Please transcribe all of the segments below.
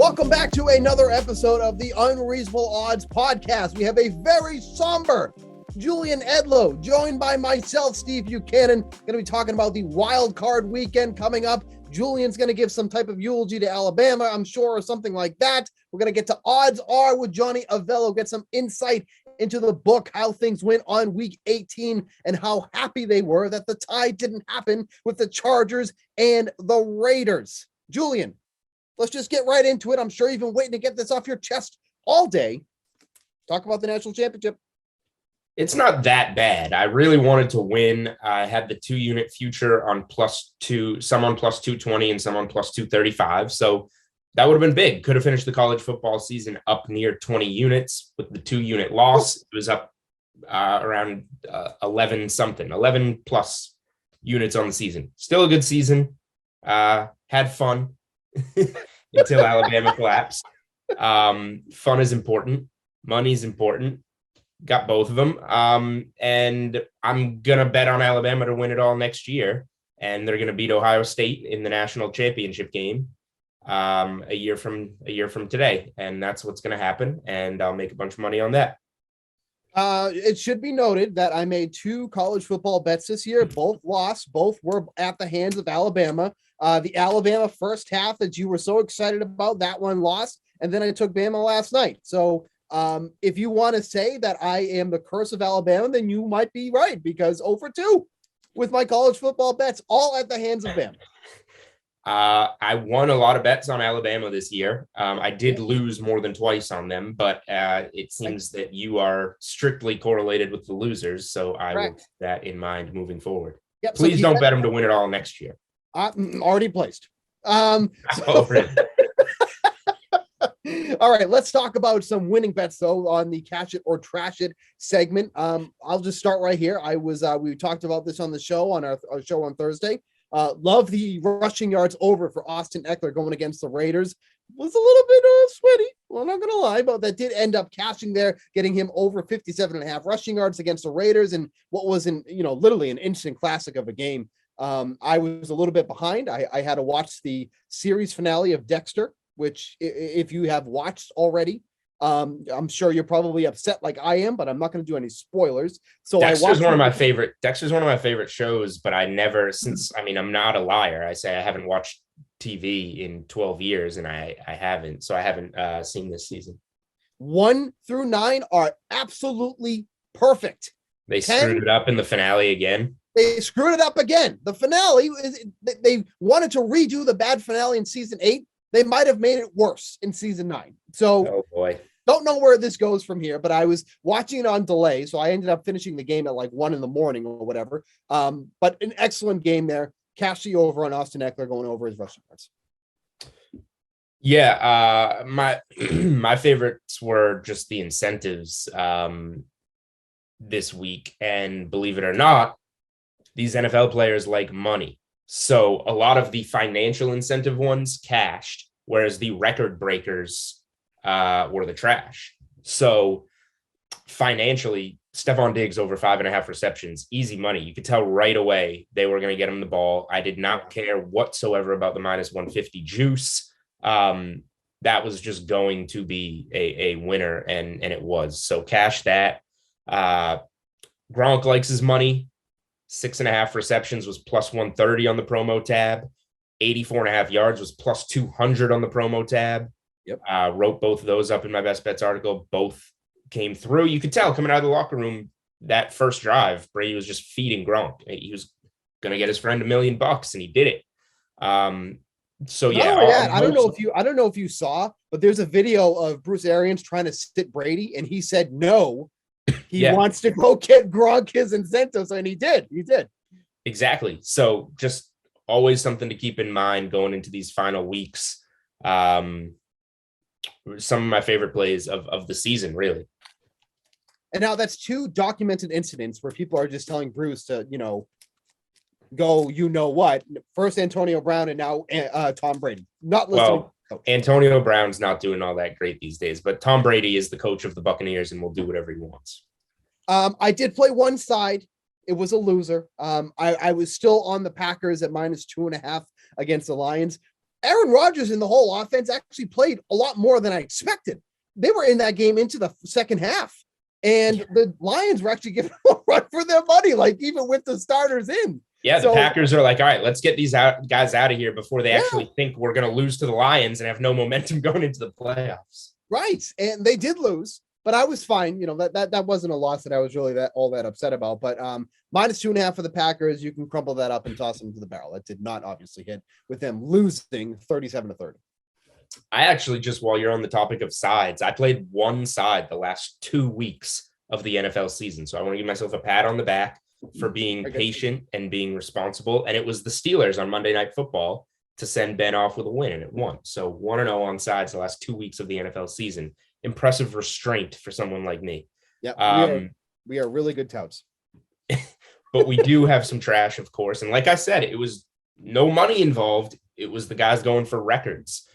Welcome back to another episode of the Unreasonable Odds podcast. We have a very somber Julian Edlow, joined by myself, Steve Buchanan. Going to be talking about the wild card weekend coming up. Julian's going to give some type of eulogy to Alabama, I'm sure, or something like that. We're going to get to Odds Are with Johnny Avello, get some insight into the book, how things went on week 18 and how happy they were that the tie didn't happen with the Chargers and the Raiders. Julian, let's just get right into it. I'm sure you've been waiting to get this off your chest all day. Talk about the national championship. It's not that bad. I really wanted to win. I had the 2-unit future on +2, some on +220 and some on +235. So that would have been big. Could have finished the college football season up near 20 units with the 2-unit loss. It was up around 11 plus units on the season. Still a good season. Had fun until Alabama collapsed. Fun is important. Money is important. Got both of them. And I'm going to bet on Alabama to win it all next year. And they're going to beat Ohio State in the national championship game a year from today. And that's what's going to happen. And I'll make a bunch of money on that. It should be noted that I made 2 college football bets this year. Both lost. Both were at the hands of Alabama. The Alabama first half that you were so excited about, that one lost. And then I took Bama last night. So if you want to say that I am the curse of Alabama, then you might be right, because 0 for 2 with my college football bets, all at the hands of Bama. I won a lot of bets on Alabama this year. I did lose more than twice on them, but it seems that you are strictly correlated with the losers. So I will keep that in mind moving forward. Yep, Please don't bet them to win it all next year. Already placed. Oh, really? All right, let's talk about some winning bets, though, on the Cash It or Trash It segment. I'll just start right here. We talked about this on the show, on our show on Thursday. Love the rushing yards over for Austin Eckler going against the Raiders. Was a little bit sweaty. Well, I'm not going to lie, but that did end up cashing there, getting him over 57.5 rushing yards against the Raiders in what was literally an instant classic of a game. I was a little bit behind. I had to watch the series finale of Dexter, which if you have watched already, I'm sure you're probably upset like I am, but I'm not going to do any spoilers. So Dexter's one of my favorite shows, but I'm not a liar. I say I haven't watched TV in 12 years and I haven't. So I haven't seen this season. 1 through 9 are absolutely perfect. They screwed it up in the finale again. They screwed it up again. The finale, they wanted to redo the bad finale in season 8. They might have made it worse in season 9. So, oh boy, don't know where this goes from here, but I was watching it on delay. So I ended up finishing the game at like 1 a.m. or whatever. But an excellent game there. Cash the over on Austin Eckler going over his rushing yards. Yeah. My favorites were just the incentives this week. And believe it or not, these NFL players like money. So a lot of the financial incentive ones cashed, whereas the record breakers were the trash. So financially, Stephon Diggs over 5.5 receptions, easy money. You could tell right away they were going to get him the ball. I did not care whatsoever about the -150 juice. That was just going to be a winner, and it was. So cash that. Gronk likes his money. 6.5 receptions was +130 on the promo tab. 84.5 yards was +200 on the promo tab. Yep. Wrote both of those up in my best bets article. Both came through. You could tell coming out of the locker room that first drive, Brady was just feeding Gronk. He was going to get his friend $1 million, and he did it. So yeah, I don't know if you saw, but there's a video of Bruce Arians trying to sit Brady, and he said no. He wants to go get Gronk his incentives, and he did. Exactly. So just always something to keep in mind going into these final weeks. Some of my favorite plays of the season, really. And now that's 2 documented incidents where people are just telling Bruce to, go, what. First Antonio Brown and now Tom Brady. Not listening. Well, Antonio Brown's not doing all that great these days, but Tom Brady is the coach of the Buccaneers and will do whatever he wants. I did play one side. It was a loser. I was still on the Packers at -2.5 against the Lions. Aaron Rodgers and the whole offense actually played a lot more than I expected. They were in that game into the second half, and the Lions were actually giving them a run for their money, like even with the starters in. Yeah, the Packers are like, all right, let's get these guys out of here before they actually think we're going to lose to the Lions and have no momentum going into the playoffs. Right, and they did lose, but I was fine. That wasn't a loss that I was really all that upset about. But -2.5 for the Packers, you can crumble that up and toss them to the barrel. That did not obviously hit with them losing 37-30. I actually just, while you're on the topic of sides, I played one side the last 2 weeks of the NFL season. So I want to give myself a pat on the back for being patient and being responsible. And it was the Steelers on Monday Night Football to send Ben off with a win, and it won. So 1-0 on sides the last 2 weeks of the NFL season. Impressive restraint for someone like me. Yeah, we are really good touts. But we do have some trash, of course. And like I said, it was no money involved. It was the guys going for records.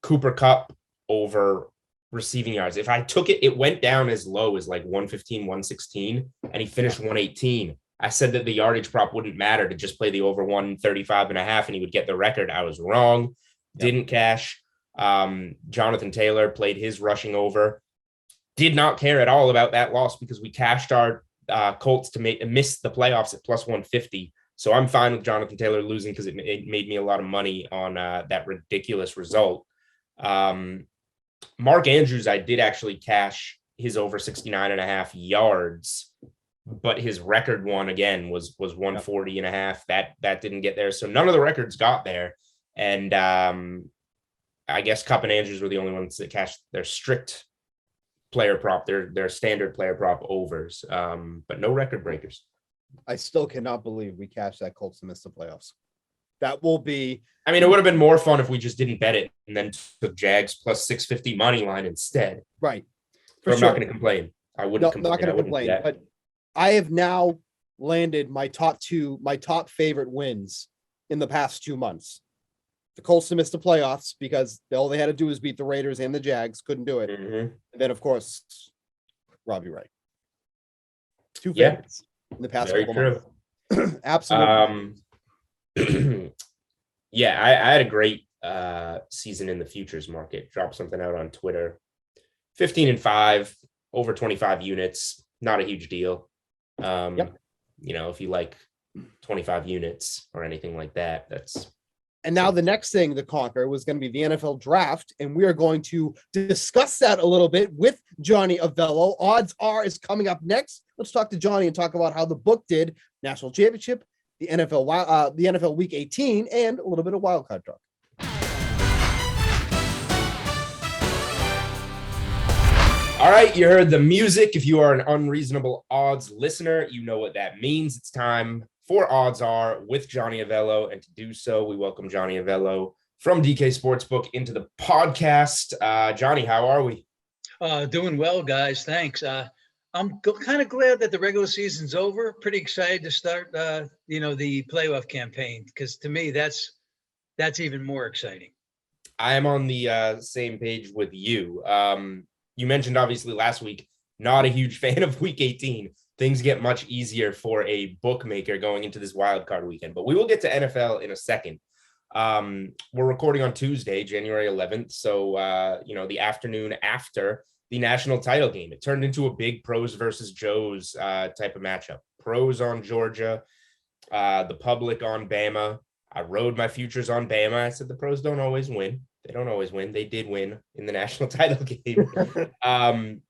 Cooper Kupp over receiving yards. If I took it, it went down as low as like 115, 116, and he finished 118. I said that the yardage prop wouldn't matter, to just play the over 135.5 and he would get the record. I was wrong. Didn't cash. Jonathan Taylor played his rushing over. Did not care at all about that loss because we cashed our Colts to miss the playoffs at +150. So I'm fine with Jonathan Taylor losing because it made me a lot of money on that ridiculous result. Mark Andrews, I did actually cash his over 69.5 yards, but his record one again was 140.5. That didn't get there. So none of the records got there. And I guess Kupp and Andrews were the only ones that cashed their strict player prop, their standard player prop overs, but no record breakers. I still cannot believe we cashed that Colts to miss the playoffs. That will be. I mean, it would have been more fun if we just didn't bet it and then took Jags +650 money line instead. Right. I'm not going to complain. I wouldn't complain. Not going to complain. But I have now landed my top favorite wins in the past 2 months. The Colts to miss the playoffs because all they had to do was beat the Raiders and the Jags. Couldn't do it. Mm-hmm. And then, of course, Robbie Ray. 2 favorites in the past couple months. Absolutely. I had a great season in the futures market. Dropped something out on Twitter. 15-5, over 25 units. Not a huge deal. If you like 25 units or anything like that, that's. And now the next thing to conquer was going to be the NFL draft. And we are going to discuss that a little bit with Johnny Avello. Odds Are is coming up next. Let's talk to Johnny and talk about how the book did, national championship, the NFL Week 18, and a little bit of wildcard talk. All right, you heard the music. If you are an Unreasonable Odds listener, you know what that means. It's time for Odds Are with Johnny Avello. And to do so, we welcome Johnny Avello from DK Sportsbook into the podcast. Johnny, how are we? Doing well, guys. Thanks. I'm kind of glad that the regular season's over. Pretty excited to start, the playoff campaign, because to me, that's even more exciting. I am on the same page with you. You mentioned, obviously, last week, not a huge fan of Week 18. Things get much easier for a bookmaker going into this wild card weekend. But we will get to NFL in a second. We're recording on Tuesday, January 11th. So, the afternoon after the national title game. It turned into a big pros versus Joes type of matchup. Pros on Georgia, the public on Bama. I rode my futures on Bama. I said the pros don't always win. They don't always win. They did win in the national title game.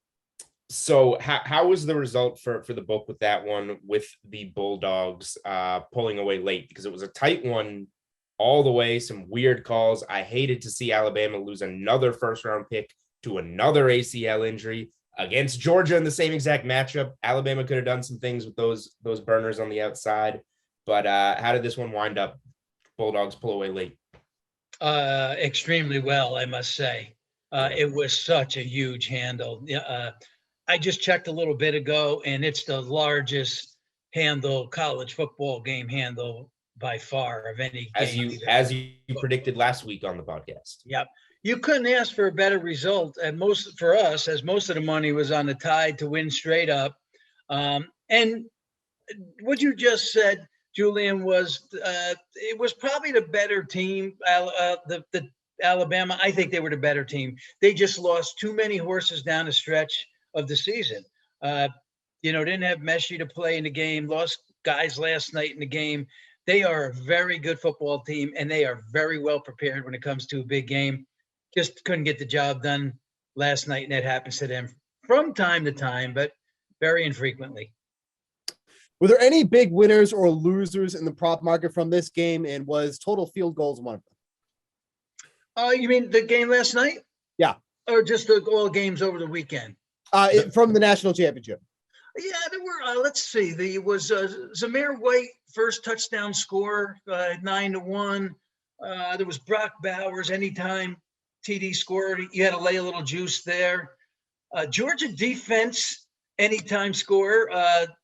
So how was the result for the book with that one, with the Bulldogs pulling away late? Because it was a tight one all the way, some weird calls. I hated to see Alabama lose another first-round pick to another ACL injury against Georgia in the same exact matchup. Alabama could have done some things with those burners on the outside. But how did this one wind up? Bulldogs pull away late. Extremely well, I must say. It was such a huge handle. I just checked a little bit ago, and it's the largest handle, college football game handle by far of any game. As you predicted last week on the podcast. Yep. You couldn't ask for a better result, and for us, as most of the money was on the Tide to win straight up. And what you just said, Julian, was it was probably the better team. The Alabama, I think they were the better team. They just lost too many horses down the stretch of the season. Didn't have Messi to play in the game, lost guys last night in the game. They are a very good football team, and they are very well prepared when it comes to a big game. Just couldn't get the job done last night, and that happens to them from time to time, but very infrequently. Were there any big winners or losers in the prop market from this game, and was total field goals one of them? You mean the game last night? Yeah. Or just all games over the weekend? From the national championship. Yeah, there were. Let's see. There was Zamir White first touchdown score, 9-1. There was Brock Bowers anytime TD scored. You had to lay a little juice there. Georgia defense anytime score.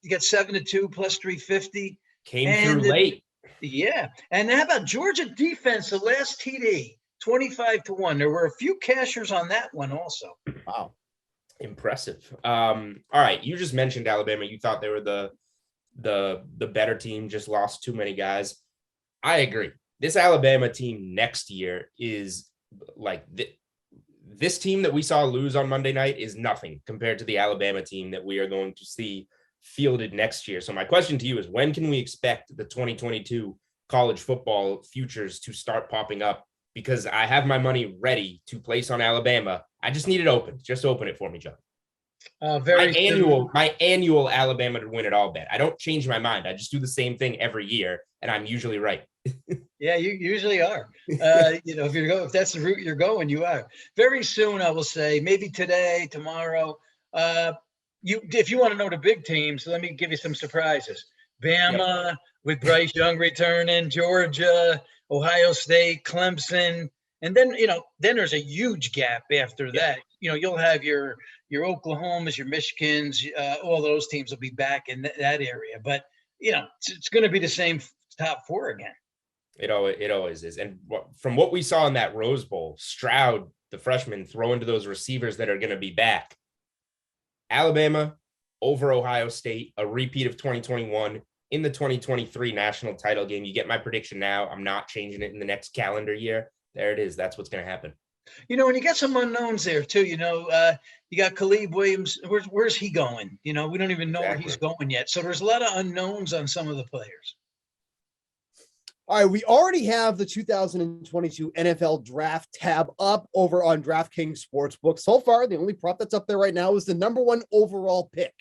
You got 7-2 plus 350. Came through late. Yeah, and how about Georgia defense? The last TD, 25-1. There were a few cashers on that one also. Wow. Impressive. All right. You just mentioned Alabama. You thought they were the better team, just lost too many guys. I agree. This Alabama team next year is like this team that we saw lose on Monday night is nothing compared to the Alabama team that we are going to see fielded next year. So my question to you is, when can we expect the 2022 college football futures to start popping up? Because I have my money ready to place on Alabama. I just need it open. Just open it for me, John. My annual Alabama to win it all bet. I don't change my mind. I just do the same thing every year, and I'm usually right. Yeah, you usually are. If that's the route you're going, you are. Very soon, I will say, maybe today, tomorrow. If you want to know the big teams, let me give you some surprises. Bama with Bryce Young returning, Georgia, Ohio State, Clemson, and then there's a huge gap after that. You'll have your Oklahomas, your Michigans, all those teams will be back in that area. But it's going to be the same top four again. It always is. And from what we saw in that Rose Bowl, Stroud, the freshman, throw into those receivers that are going to be back. Alabama over Ohio State, a repeat of 2021 in the 2023 national title game. You get my prediction now. I'm not changing it in the next calendar year. There it is. That's what's going to happen. And you get some unknowns there too. You got Khalid Williams. Where's he going? We don't even know where he's going yet. So there's a lot of unknowns on some of the players. All right, we already have the 2022 NFL Draft tab up over on DraftKings Sportsbook. So far, the only prop that's up there right now is the number one overall pick.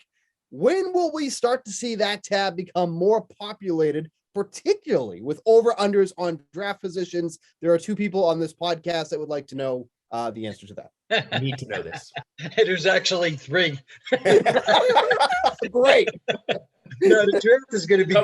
When will we start to see that tab become more populated, particularly with over-unders on draft positions? There are two people on this podcast that would like to know the answer to that. I need to know this. There's actually three. Great. No, the draft is going to be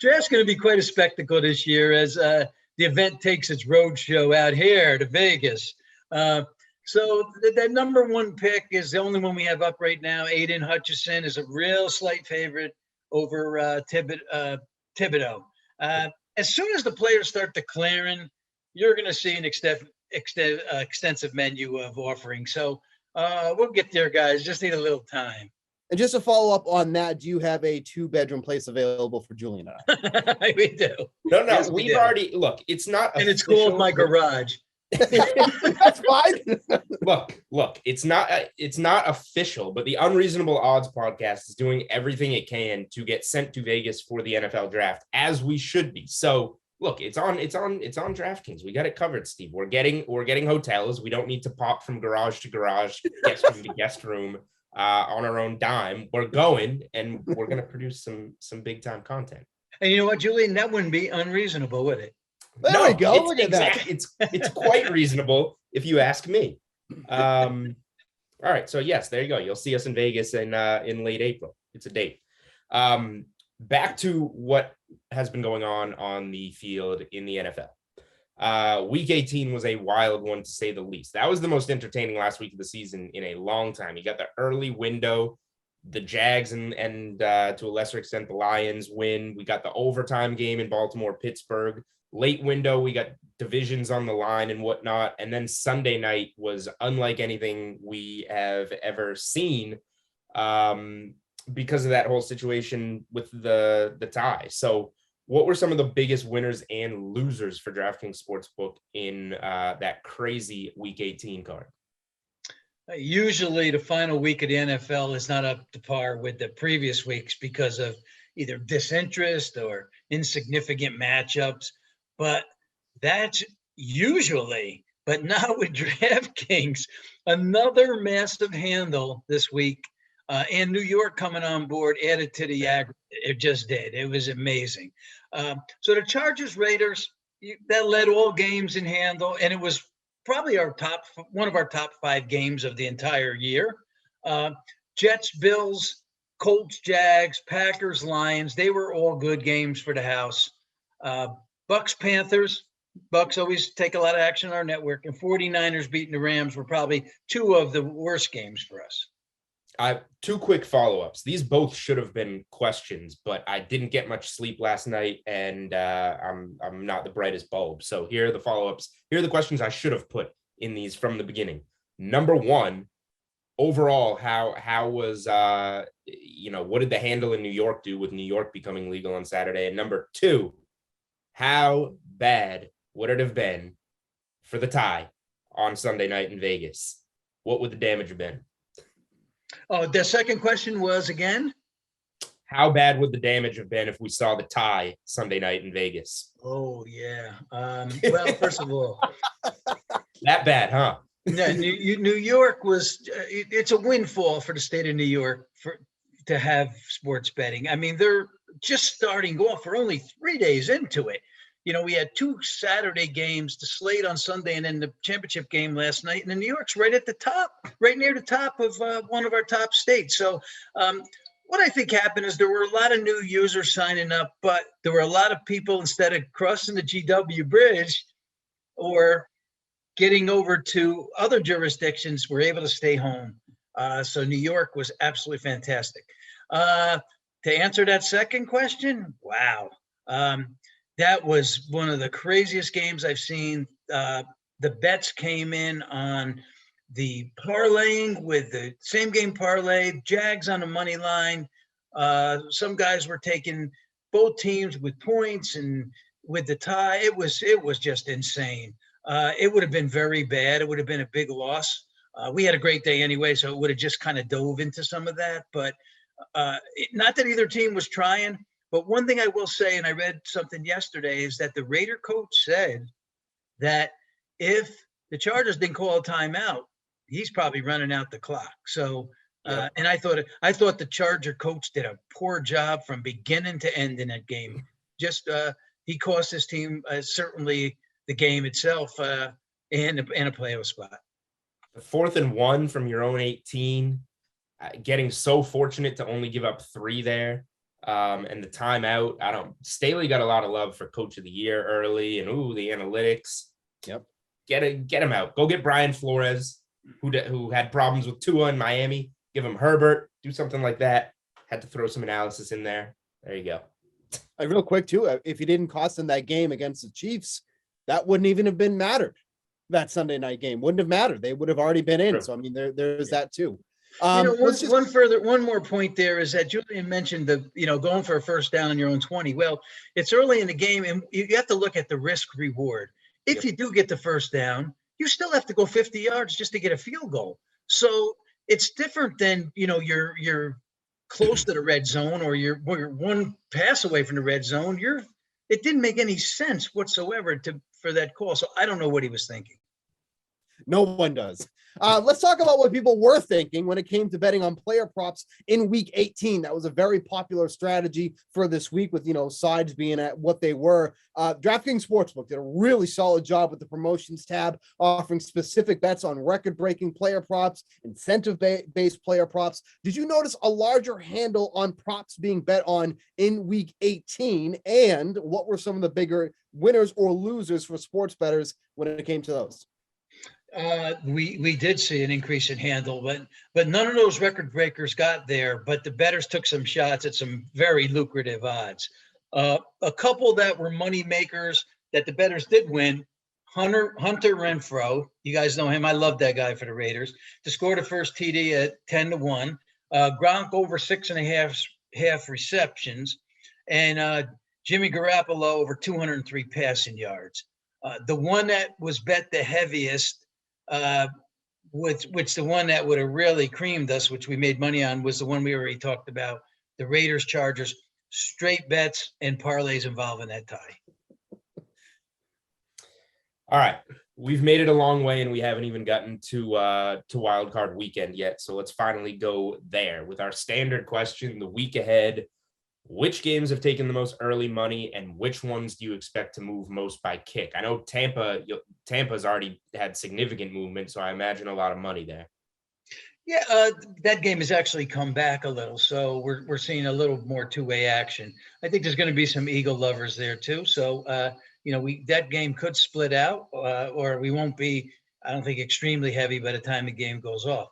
draft's going to be quite a spectacle this year as the event takes its road show out here to Vegas. So that number one pick is the only one we have up right now. Aiden Hutchinson is a real slight favorite over Thibodeau. As soon as the players start declaring, you're going to see an extensive menu of offerings. So we'll get there, guys. Just need a little time. And just to follow up on that, do you have a 2-bedroom place available for Julian and I? We do. No, yes, we've already look. It's not, and it's called my garage. That's fine. Look. It's not official, but the Unreasonable Odds podcast is doing everything it can to get sent to Vegas for the NFL draft, as we should be. So look, it's on DraftKings. We got it covered, Steve. We're getting hotels. We don't need to pop from garage to garage, guest room to guest room. On our own dime. We're going, and we're going to produce some big time content. And you know what, Julian? That wouldn't be unreasonable, would it? There we go. Look at that. It's quite reasonable if you ask me. All right. So yes, there you go. You'll see us in Vegas in late April. It's a date. Back to what has been going on the field in the NFL. Week 18 was a wild one, to say the least. That was the most entertaining last week of the season in a long time. You got the early window, the Jags and to a lesser extent, the Lions win. We got the overtime game in Baltimore, Pittsburgh. Late window, we got divisions on the line and whatnot. And then Sunday night was unlike anything we have ever seen. because of that whole situation with the tie. So what were some of the biggest winners and losers for DraftKings Sportsbook in that crazy Week 18 card? Usually the final week of the NFL is not up to par with the previous weeks because of either disinterest or insignificant matchups. But that's usually, but not with DraftKings. Another massive handle this week, and New York coming on board added to the aggregate. It just did. It was amazing. So the Chargers Raiders, that led all games in handle, and it was probably one of our top 5 games of the entire year. Jets, Bills, Colts, Jags, Packers, Lions, they were all good games for the house. Bucks, Panthers, Bucks always take a lot of action on our network, and 49ers beating the Rams were probably 2 of the worst games for us. 2 quick follow-ups. These both should have been questions, but I didn't get much sleep last night, and I'm not the brightest bulb. So here are the follow-ups. Here are the questions I should have put in these from the beginning. Number 1, overall, how was what did the handle in New York do with New York becoming legal on Saturday? And number 2, how bad would it have been for the tie on Sunday night in Vegas? What would the damage have been? Oh, the second question was again? How bad would the damage have been if we saw the tie Sunday night in Vegas? Oh, yeah. Well, first of all, that bad, huh? Yeah, New York was, it's a windfall for the state of New York to have sports betting. I mean, they're just starting off. We're only 3 days into it. We had 2 Saturday games, the slate on Sunday and then the championship game last night. And New York's right at the top, right near the top of one of our top states. So what I think happened is there were a lot of new users signing up, but there were a lot of people, instead of crossing the GW Bridge or getting over to other jurisdictions, were able to stay home. So New York was absolutely fantastic. To answer that second question, wow. That was one of the craziest games I've seen. The bets came in on the parlaying with the same game parlay, Jags on the money line. Some guys were taking both teams with points and with the tie. It was just insane. It would have been very bad. It would have been a big loss. We had a great day anyway, so it would have just kind of dove into some of that. But not that either team was trying. But one thing I will say, and I read something yesterday, is that the Raider coach said that if the Chargers didn't call a timeout, he's probably running out the clock. So, and I thought the Charger coach did a poor job from beginning to end in that game. Just he cost his team certainly the game itself and a playoff spot. The 4th and 1 from your own 18, getting so fortunate to only give up 3 there. And the timeout, Staley got a lot of love for coach of the year early, and the analytics. Yep. Get him out. Go get Brian Flores, who had problems with Tua in Miami. Give him Herbert, do something like that. Had to throw some analysis in there. There you go. Real quick too, if he didn't cost them that game against the Chiefs, that wouldn't even have been mattered. That Sunday night game wouldn't have mattered. They would have already been in. True. So I mean, there's that too. One more point there is that Julian mentioned going for a first down on your own 20. Well, it's early in the game, and you have to look at the risk reward. If you do get the first down, you still have to go 50 yards just to get a field goal. So it's different than you're close to the red zone or you're one pass away from the red zone. It didn't make any sense whatsoever for that call. So I don't know what he was thinking. No one does. Let's talk about what people were thinking when it came to betting on player props in week 18. That was a very popular strategy for this week with, sides being at what they were. DraftKings Sportsbook did a really solid job with the promotions tab, offering specific bets on record-breaking player props, incentive-based player props. Did you notice a larger handle on props being bet on in week 18? And what were some of the bigger winners or losers for sports bettors when it came to those? We did see an increase in handle, but none of those record breakers got there. But the bettors took some shots at some very lucrative odds. A couple that were money makers that the bettors did win. Hunter Renfrow, you guys know him. I love that guy for the Raiders. To score the first TD at 10-1. Gronk over 6.5 receptions, and Jimmy Garoppolo over 203 passing yards. The one that was bet the heaviest, which the one that would have really creamed us, which we made money on, was the one we already talked about, the Raiders Chargers, straight bets and parlays involving that tie. All right. We've made it a long way and we haven't even gotten to wild card weekend yet. So let's finally go there with our standard question, the week ahead. Which games have taken the most early money and which ones do you expect to move most by kick? I know Tampa's already had significant movement, so I imagine a lot of money there. Yeah, that game has actually come back a little, so we're seeing a little more two-way action. I think there's going to be some Eagle lovers there too. So that game could split out, or we won't be, I don't think, extremely heavy by the time the game goes off.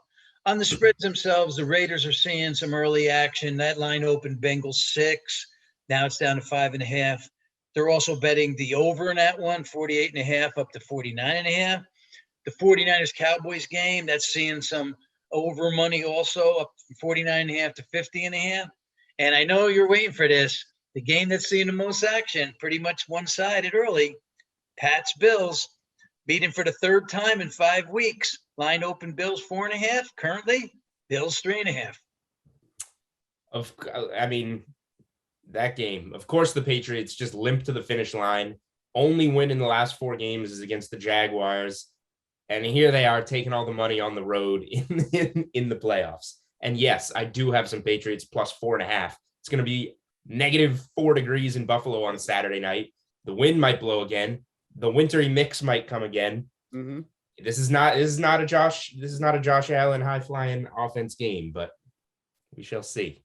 On the spreads themselves, the Raiders are seeing some early action. That line opened Bengals 6. Now it's down to 5.5. They're also betting the over in that one, 48.5 up to 49.5. The 49ers Cowboys game, that's seeing some over money also, up from 49.5 to 50.5. And I know you're waiting for this. The game that's seeing the most action, pretty much one-sided early. Pats Bills, beating for the third time in 5 weeks. Line open Bills 4.5. Currently, Bills 3.5. I mean, that game. Of course, the Patriots just limped to the finish line. Only win in the last 4 games is against the Jaguars. And here they are taking all the money on the road in the playoffs. And yes, I do have some Patriots plus 4.5. It's going to be -4 degrees in Buffalo on Saturday night. The wind might blow again. The wintry mix might come again. Mm-hmm. This is not a Josh Allen high flying offense game, but we shall see.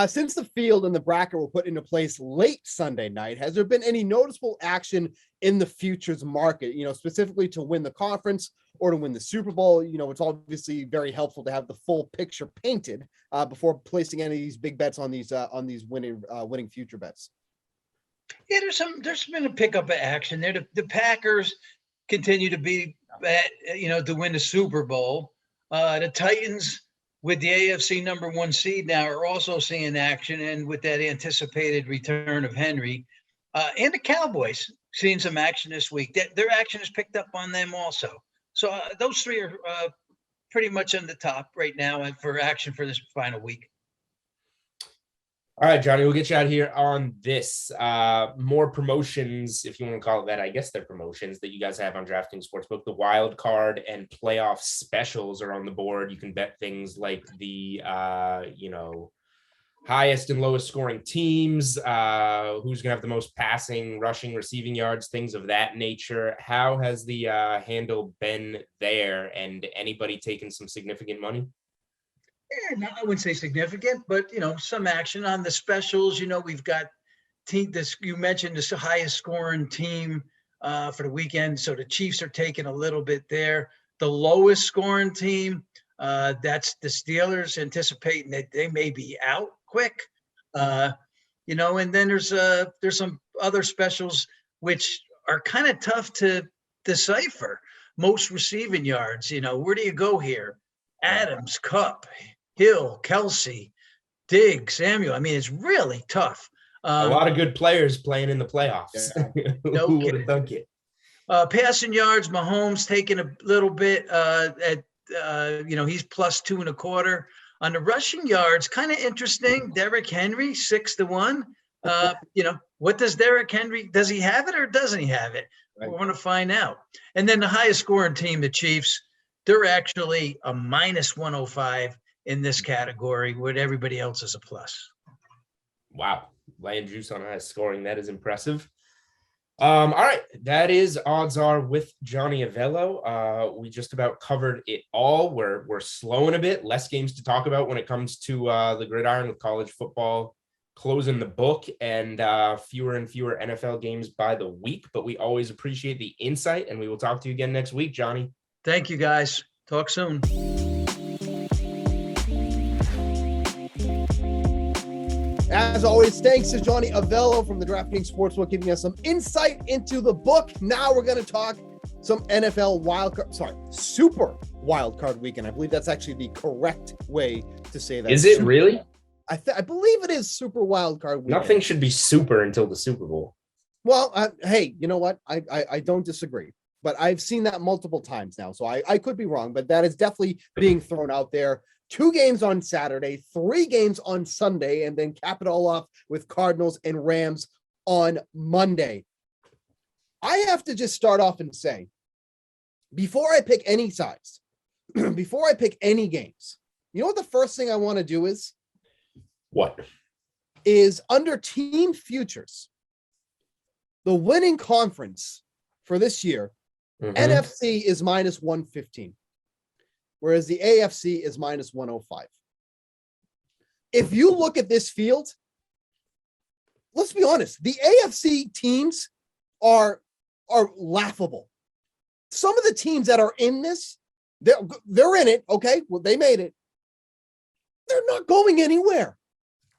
Since the field and the bracket were put into place late Sunday night, has there been any noticeable action in the futures market, specifically to win the conference or to win the Super Bowl? It's obviously very helpful to have the full picture painted before placing any of these big bets on these winning future bets. Yeah, there's been a pickup of action there. The Packers continue to be, to win the Super Bowl. The Titans, with the AFC number 1 seed now, are also seeing action, and with that anticipated return of Henry, and the Cowboys seeing some action this week. Their action has picked up on them also. So those three are pretty much on the top right now for action for this final week. All right, Johnny, we'll get you out of here on this. More promotions, if you want to call it that. I guess they're promotions that you guys have on DraftKings Sportsbook. The wild card and playoff specials are on the board. You can bet things like the, highest and lowest scoring teams, who's going to have the most passing, rushing, receiving yards, things of that nature. How has the handle been there, and anybody taken some significant money? Yeah, no, I wouldn't say significant, but some action on the specials. We've got you mentioned this highest scoring team for the weekend, so the Chiefs are taking a little bit there. The lowest scoring team, that's the Steelers, anticipating that they may be out quick. And then there's some other specials which are kind of tough to decipher. Most receiving yards, where do you go here? Adams, Kupp, Hill, Kelsey, Diggs, Samuel. I mean, it's really tough. A lot of good players playing in the playoffs. Yeah. Who would have thunk it? Passing yards, Mahomes taking a little bit he's plus 2.25. On the rushing yards, kind of interesting. Derrick Henry, 6-1. What does Derrick Henry, does he have it or doesn't he have it? Right. We want to find out. And then the highest scoring team, the Chiefs, they're actually a -105 in this category, where everybody else is a plus. Wow. Laying juice on high scoring. That is impressive. All right. That is Odds Are with Johnny Avello. We just about covered it all. We're slowing a bit, less games to talk about when it comes to the gridiron, with college football closing the book and fewer and fewer NFL games by the week. But we always appreciate the insight, and we will talk to you again next week, Johnny. Thank you, guys. Talk soon. As always, thanks to Johnny Avello from the DraftKings Sportsbook giving us some insight into the book. Now we're going to talk some NFL super wild card weekend. I believe that's actually the correct way to say that. Is it really? I believe it is super wild card weekend. Nothing should be super until the Super Bowl. Well, hey, you know what? I don't disagree, but I've seen that multiple times now, so I could be wrong, but that is definitely being thrown out there. 2 games on Saturday, 3 games on Sunday, and then cap it all off with Cardinals and Rams on Monday. I have to just start off and say, before I pick any sides, before I pick any games, you know what the first thing I want to do is? What? Is under team futures, the winning conference for this year, NFC is minus 115, whereas the AFC is minus 105. If you look at this field, let's be honest, the AFC teams are laughable. Some of the teams that are in this, they're in it, okay? Well, they made it. They're not going anywhere,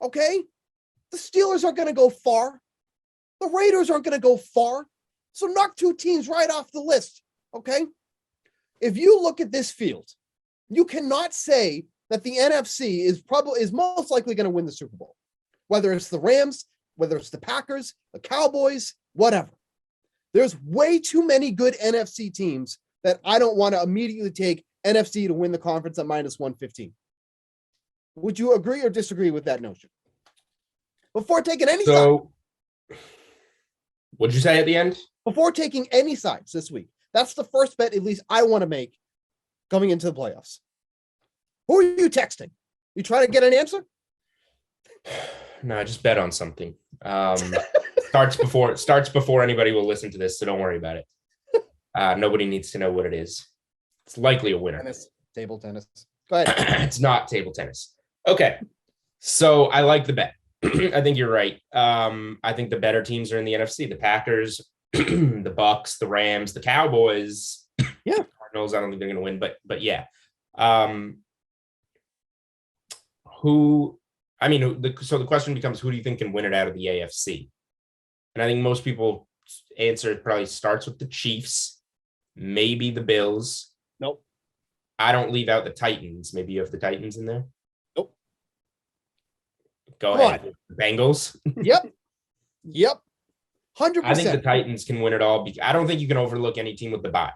okay? The Steelers aren't going to go far. The Raiders aren't going to go far. So knock 2 teams right off the list, okay? If you look at this field, you cannot say that the NFC is most likely going to win the Super Bowl, whether it's the Rams, whether it's the Packers, the Cowboys, whatever. There's way too many good NFC teams that I don't want to immediately take NFC to win the conference at minus 115. Would you agree or disagree with that notion? Before taking any side. What'd you say at the end? Before taking any sides this week. That's the first bet at least I want to make coming into the playoffs. Who are you texting? You trying to get an answer? No, just bet on something. Starts before anybody will listen to this, so don't worry about it. Nobody needs to know what it is. It's likely a winner. Table tennis. Go ahead. It's not table tennis. Okay. So I like the bet. I think you're right. I think the better teams are in the NFC. The Packers, the Bucks, the Rams, the Cowboys. Yeah. Cardinals, I don't think they're going to win, but yeah. So the question becomes, who do you think can win it out of the AFC? And I think most people answer probably starts with the Chiefs, maybe the Bills. Nope. I don't leave out the Titans. Maybe you have the Titans in there. Nope. Go ahead. Bengals. Yep. 100%. I think the Titans can win it all. I don't think you can overlook any team with the bye.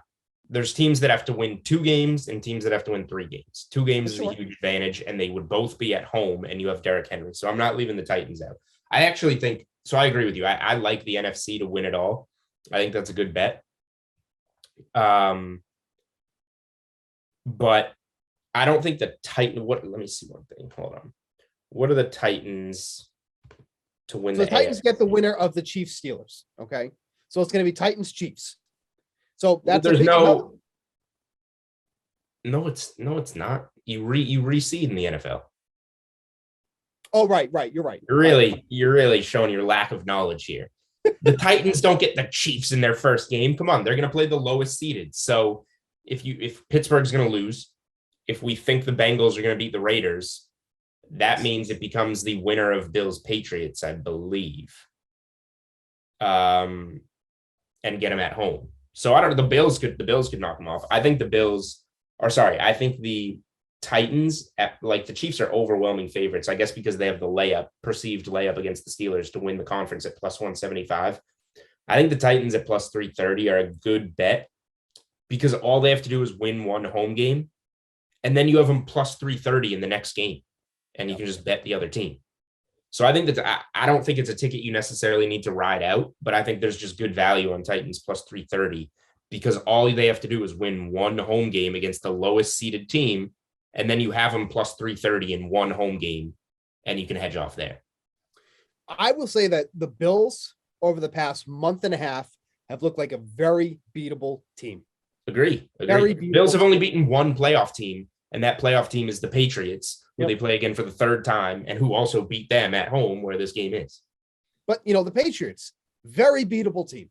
There's teams that have to win 2 games and teams that have to win 3 games. 2 games is a huge advantage, and they would both be at home, and you have Derrick Henry. So I'm not leaving the Titans out. I actually think, so I agree with you. I like the NFC to win it all. I think that's a good bet. But I don't think the Titans, let me see one thing. Hold on. What are the Titans to win the Titans get the winner of the Chiefs Steelers. Okay. So it's going to be Titans Chiefs. So that's there's no, it's not. You reseed in the NFL. Oh, right. You're right. You're really showing your lack of knowledge here. The Titans don't get the Chiefs in their first game. Come on, they're going to play the lowest seeded. So if Pittsburgh's going to lose, if we think the Bengals are going to beat the Raiders, that means it becomes the winner of Bills Patriots, I believe, and get them at home. So I don't know. The Bills could knock them off. I think I think the Titans, the Chiefs are overwhelming favorites, I guess, because they have the perceived layup against the Steelers to win the conference at plus 175. I think the Titans at plus 330 are a good bet because all they have to do is win 1 home game, and then you have them plus 330 in the next game, and you can just bet the other team. So I think that I don't think it's a ticket you necessarily need to ride out, but I think there's just good value on Titans plus 330 because all they have to do is win 1 home game against the lowest seeded team, and then you have them plus 330 in 1 home game, and you can hedge off there. I will say that the Bills over the past month and a half have looked like a very beatable team. Agree. Bills have only beaten 1 playoff team, and that playoff team is the Patriots, who they play again for the 3rd time, and who also beat them at home where this game is. But, the Patriots, very beatable team.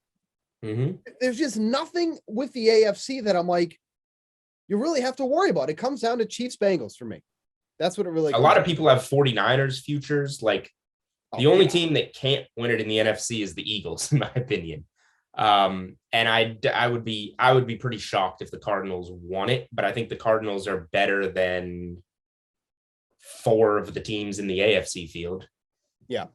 Mm-hmm. There's just nothing with the AFC that I'm like, you really have to worry about. It comes down to Chiefs Bengals for me. That's what it really. A lot of people have 49ers futures. The only team that can't win it in the NFC is the Eagles, in my opinion. And I would be pretty shocked if the Cardinals won it, but I think the Cardinals are better than 4 of the teams in the AFC field. Yeah.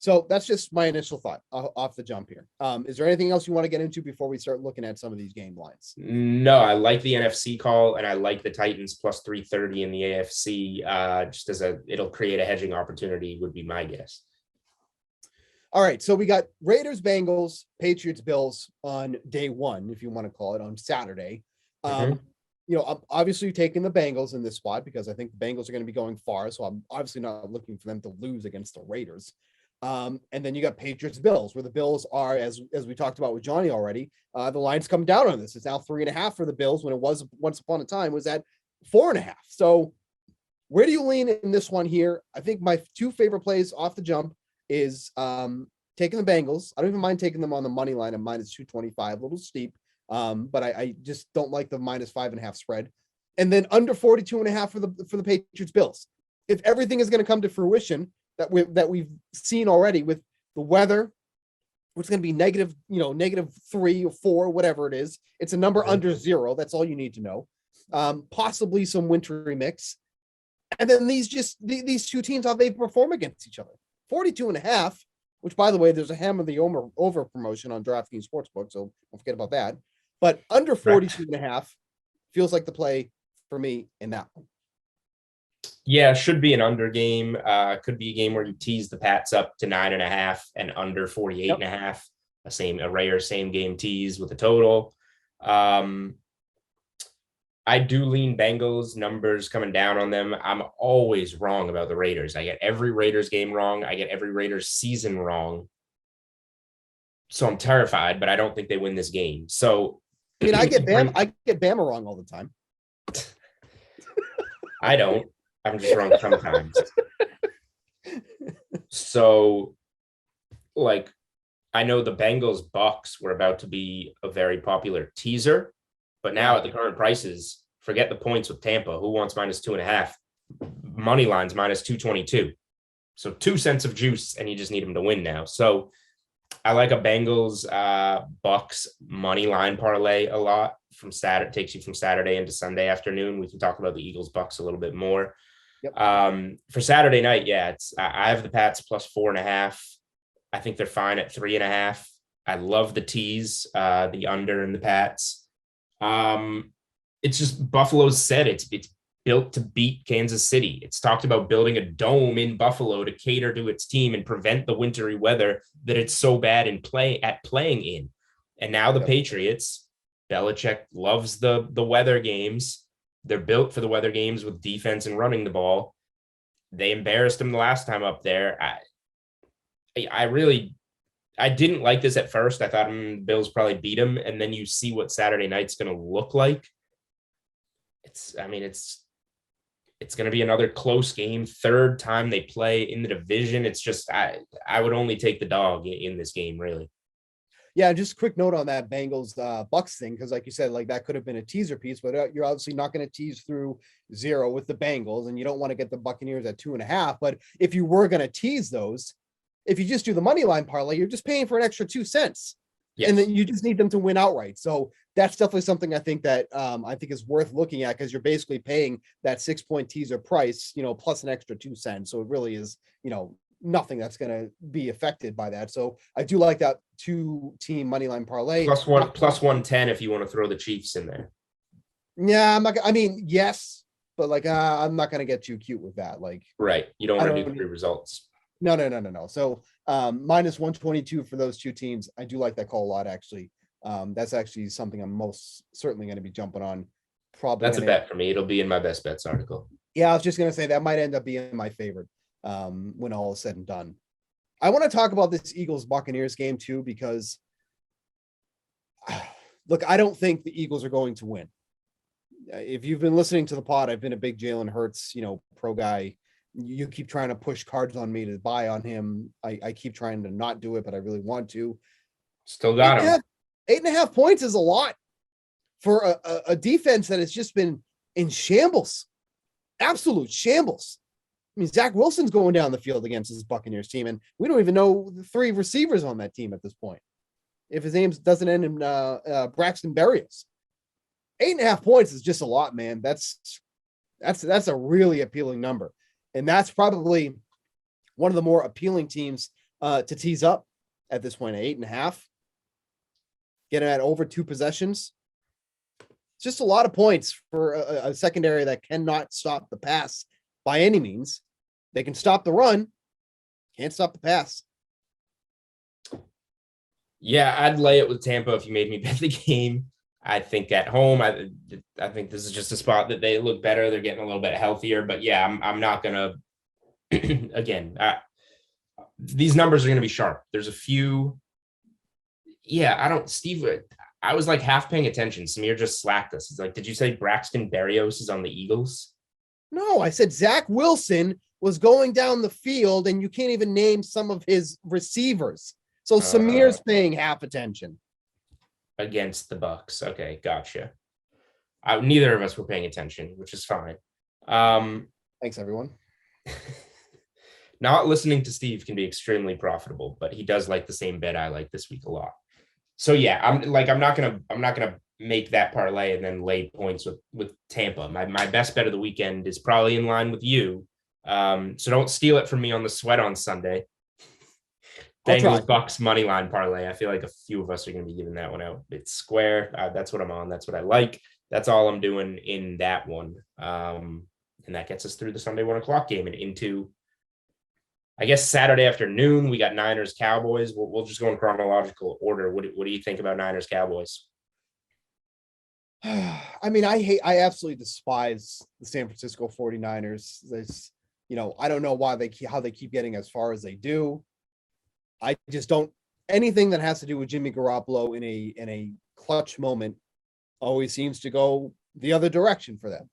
So that's just my initial thought off the jump here. Is there anything else you want to get into before we start looking at some of these game lines? No, I like the NFC call, and I like the Titans plus 330 in the AFC. Just as it'll create a hedging opportunity would be my guess. All right, so we got Raiders, Bengals, Patriots, Bills on day one, if you want to call it, on Saturday. I'm obviously taking the Bengals in this spot because I think the Bengals are going to be going far, so I'm obviously not looking for them to lose against the Raiders. And then you got Patriots, Bills, where the Bills are, as we talked about with Johnny already, the line's come down on this. It's now 3.5 for the Bills when it was once upon a time was at 4.5. So where do you lean in this one here? I think my 2 favorite plays off the jump is taking the Bengals. I don't even mind taking them on the money line at minus 225, a little steep. But I just don't like the minus 5.5 spread. And then under 42.5 for the Patriots Bills. If everything is going to come to fruition that we've seen already with the weather, which is going to be negative 3 or 4, whatever it is, it's a number under 0. That's all you need to know. Possibly some wintry mix. And then these 2 teams, how they perform against each other. 42.5, which by the way, there's a hammer the over promotion on DraftKings Sportsbook, so don't forget about that. But under 42.5 feels like the play for me in that one. Yeah, should be an under game. Could be a game where you tease the Pats up to 9.5 and under 48.5. A rare same game tease with a total. I do lean Bengals, numbers coming down on them. I'm always wrong about the Raiders. I get every Raiders game wrong. I get every Raiders season wrong. So I'm terrified, but I don't think they win this game. So I mean, I get Bama wrong all the time. I don't. I'm just wrong sometimes. So, I know the Bengals Bucks were about to be a very popular teaser, but now at the current prices, forget the points with Tampa. Who wants minus 2.5? Money lines minus 222. So 2 cents of juice, and you just need them to win now. So I like a Bengals Bucks money line parlay a lot. From Saturday, takes you from Saturday into Sunday afternoon. We can talk about the Eagles Bucks a little bit more. Yep. For Saturday night, I have the Pats plus 4.5. I think they're fine at 3.5. I love the tease, the under and the Pats. It's just Buffalo's said it's built to beat Kansas City. It's talked about building a dome in Buffalo to cater to its team and prevent the wintry weather that it's so bad playing in. And now the Patriots, Belichick loves the weather games. They're built for the weather games with defense and running the ball. They embarrassed them the last time up there. I didn't like this at first. I thought Bills probably beat them. And then you see what Saturday night's going to look like. It's going to be another close game. 3rd time they play in the division. It's just, I would only take the dog in this game, really. Yeah, just a quick note on that Bengals Bucks thing, because like you said, that could have been a teaser piece, but you're obviously not going to tease through 0 with the Bengals, and you don't want to get the Buccaneers at 2.5. But if you were going to tease those, if you just do the money line parlay, you're just paying for an extra 2 cents. Yes. And then you just need them to win outright. So that's definitely something I think that I think is worth looking at, because you're basically paying that 6-point teaser price, plus an extra 2 cents. So it really is, nothing that's going to be affected by that. So I do like that 2-team money line parlay. Plus 110 if you want to throw the Chiefs in there. Yeah, I'm not. I mean, yes, but I'm not going to get too cute with that. Right, you don't want to do 3 results. No. So minus 122 for those 2 teams. I do like that call a lot, actually. That's actually something I'm most certainly going to be jumping on. Probably that's a bet for me. It'll be in my best bets article. Yeah, I was just going to say that might end up being my favorite when all is said and done. I want to talk about this Eagles Buccaneers game too, because look, I don't think the Eagles are going to win. If you've been listening to the pod, I've been a big Jalen Hurts, pro guy. You keep trying to push cards on me to buy on him. I keep trying to not do it, but I really want to. Still got him. 8.5 points is a lot for a defense that has just been in shambles, absolute shambles. I mean, Zach Wilson's going down the field against this Buccaneers team, and we don't even know the 3 receivers on that team at this point. if his name doesn't end in Braxton Berrios. 8.5 points is just a lot, man. That's a really appealing number. And that's probably one of the more appealing teams to tease up at this point, at 8.5. Get him at over 2 possessions. It's just a lot of points for a secondary that cannot stop the pass by any means. They can stop the run, can't stop the pass. Yeah, I'd lay it with Tampa if you made me bet the game. I think at home, I think this is just a spot that they look better. They're getting a little bit healthier, but yeah, I'm not gonna. Again, these numbers are gonna be sharp. There's a few. Yeah, Steve. I was like half paying attention. Samir just slacked us. He's like, "Did you say Braxton Berrios is on the Eagles?" No, I said Zach Wilson was going down the field, and you can't even name some of his receivers. So Samir's paying half attention. Against the Bucks. Okay, gotcha. Neither of us were paying attention, which is fine. Thanks, everyone. Not listening to Steve can be extremely profitable, but he does like the same bet I like this week a lot. So yeah, I'm not gonna make that parlay and then lay points with Tampa. My best bet of the weekend is probably in line with you. So don't steal it from me on the sweat on Sunday. Bengals Bucks money line parlay. I feel like a few of us are going to be giving that one out. It's square. That's what I'm on. That's what I like. That's all I'm doing in that one. And that gets us through the Sunday 1:00 game and into, I guess, Saturday afternoon. We got Niners Cowboys. We'll just go in chronological order. What do you think about Niners Cowboys? I mean, I absolutely despise the San Francisco 49ers. There's, I don't know how they keep getting as far as they do. I just don't, anything that has to do with Jimmy Garoppolo in a clutch moment always seems to go the other direction for them.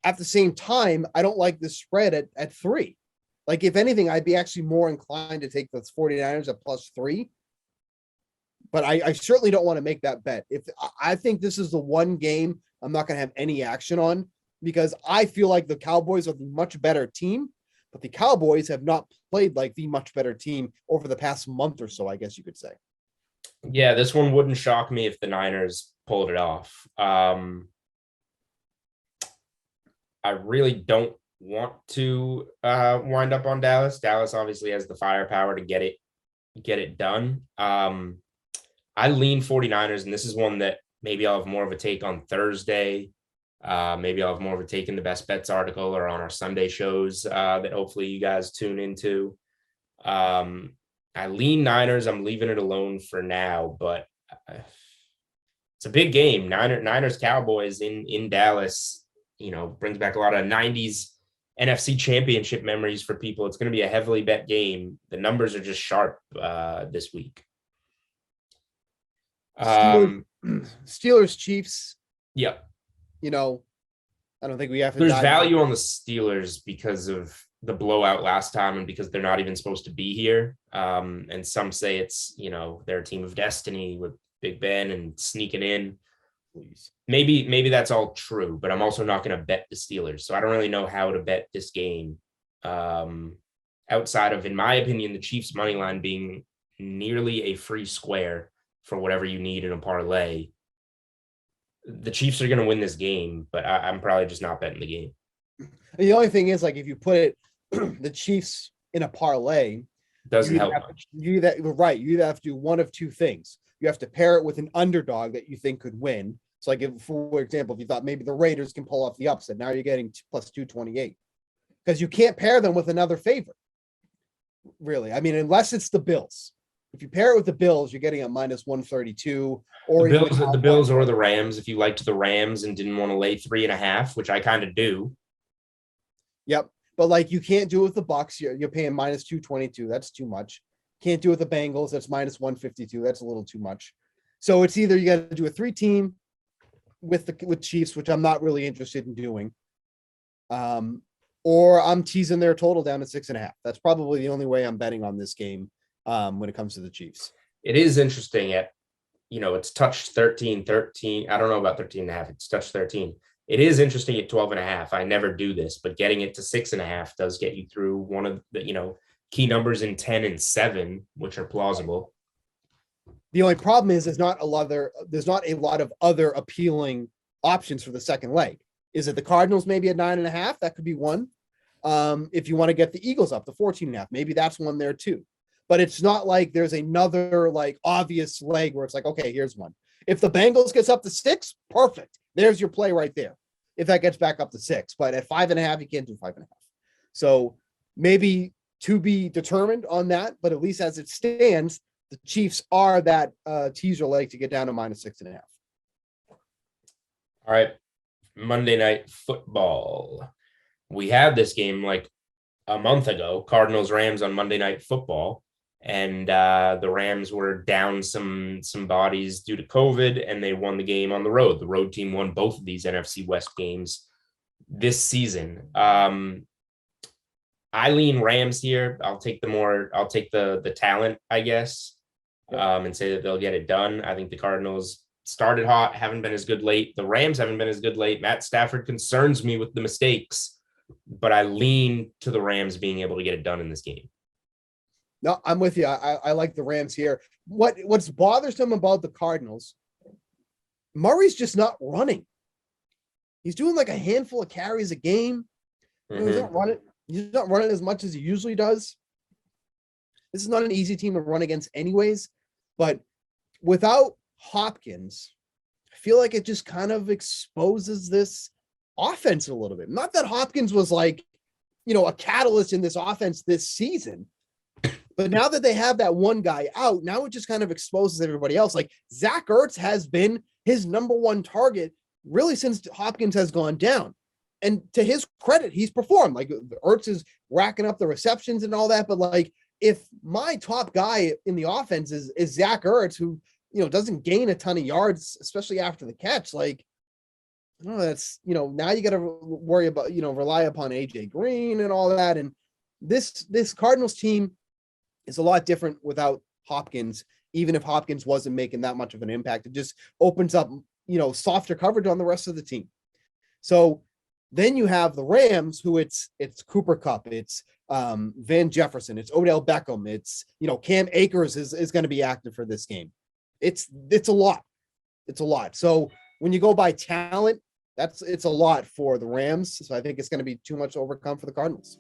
At the same time, I don't like the spread at 3. Like, if anything, I'd be actually more inclined to take the 49ers at +3. But I certainly don't want to make that bet. If I think this is the one game I'm not going to have any action on, because I feel like the Cowboys are the much better team. But the Cowboys have not played like the much better team over the past month or so, I guess you could say. Yeah, this one wouldn't shock me if the Niners pulled it off. I really don't want to wind up on Dallas. Dallas obviously has the firepower to get it done. I lean 49ers, and this is one that maybe I'll have more of a take on Thursday. Maybe I'll have more of a take in the Best Bets article or on our Sunday shows that hopefully you guys tune into. I lean Niners. I'm leaving it alone for now, but it's a big game. Niners Cowboys in Dallas, brings back a lot of 90s NFC championship memories for people. It's going to be a heavily bet game. The numbers are just sharp this week. Steelers Chiefs. Yeah. I don't think we have to. There's value on the Steelers because of the blowout last time and because they're not even supposed to be here. And some say it's, they're a team of destiny with Big Ben and sneaking in. Please. Maybe that's all true, but I'm also not going to bet the Steelers. So I don't really know how to bet this game outside of, in my opinion, the Chiefs money line being nearly a free square for whatever you need in a parlay. The Chiefs are going to win this game, but I'm probably just not betting the game. The only thing is, like, if you put it, the Chiefs in a parlay, doesn't help much. You either have to do one of two things. You have to pair it with an underdog that you think could win. So, like, if, for example, if you thought maybe the Raiders can pull off the upset, now you're getting plus 228 because you can't pair them with another favorite. Really, I mean, unless it's the Bills. If you pair it with the Bills, you're getting a minus 132. Or the Bills or the Rams. If you liked the Rams and didn't want to lay 3.5, which I kind of do. Yep, but like you can't do it with the Bucks. You're paying minus 222. That's too much. Can't do it with the Bengals. That's minus 152. That's a little too much. So it's either you got to do a 3-team with Chiefs, which I'm not really interested in doing, or I'm teasing their total down to 6.5. That's probably the only way I'm betting on this game when it comes to the Chiefs. It is interesting it's touched 13. I don't know about 13.5. It's touched 13. It is interesting at 12.5. I never do this, but getting it to 6.5 does get you through one of the, key numbers in 10 and 7, which are plausible. The only problem is there's not a lot of other appealing options for the second leg. Is it the Cardinals maybe at 9.5? That could be one. If you want to get the Eagles up to 14.5, maybe that's one there too. But it's not like there's another like obvious leg where it's like, okay, here's one. If the Bengals gets up to 6, perfect. There's your play right there. If that gets back up to 6, but at 5.5, you can't do 5.5. So maybe to be determined on that, but at least as it stands, the Chiefs are that teaser leg to get down to -6.5. All right. Monday Night Football. We had this game like a month ago, Cardinals Rams on Monday Night Football. And the Rams were down some bodies due to COVID, and they won the game on the road. The road team won both of these NFC West games this season. I lean Rams here. I'll take the talent, I guess, and say that they'll get it done. I think the Cardinals started hot, haven't been as good late. The Rams haven't been as good late. Matt Stafford concerns me with the mistakes, but I lean to the Rams being able to get it done in this game. No, I'm with you. I like the Rams here. What's bothersome about the Cardinals, Murray's just not running. He's doing like a handful of carries a game. Mm-hmm. He's not running as much as he usually does. This is not an easy team to run against anyways, but without Hopkins, I feel like it just kind of exposes this offense a little bit. Not that Hopkins was like, a catalyst in this offense this season, but now that they have that one guy out, now it just kind of exposes everybody else. Like Zach Ertz has been his number one target really since Hopkins has gone down. And to his credit, he's performed. Like Ertz is racking up the receptions and all that. But like, if my top guy in the offense is Zach Ertz, who, doesn't gain a ton of yards, especially after the catch, like, that's, now you got to worry about, rely upon AJ Green and all that. And this Cardinals team is a lot different without Hopkins, even if Hopkins wasn't making that much of an impact. It just opens up, softer coverage on the rest of the team. So then you have the Rams, who it's Cooper Kupp, it's Van Jefferson, it's Odell Beckham, it's, Cam Akers is going to be active for this game. It's a lot. It's a lot. So when you go by talent, it's a lot for the Rams. So I think it's going to be too much to overcome for the Cardinals.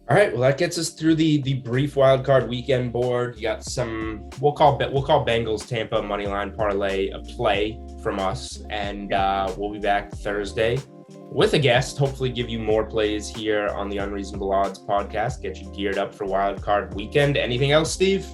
All right, well, that gets us through the brief wildcard weekend board. You got some, we'll call Bengals Tampa moneyline parlay a play from us, and we'll be back Thursday with a guest. Hopefully, give you more plays here on the Unreasonable Odds podcast. Get you geared up for wildcard weekend. Anything else, Steve?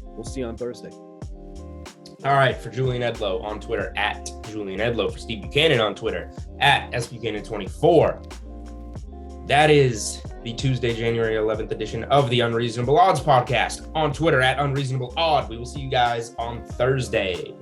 We'll see you on Thursday. All right, for Julian Edlow on Twitter at Julian Edlow, for Steve Buchanan on Twitter at SBuchanan24. That is the Tuesday, January 11th edition of the Unreasonable Odds podcast on Twitter at Unreasonable Odd. We will see you guys on Thursday.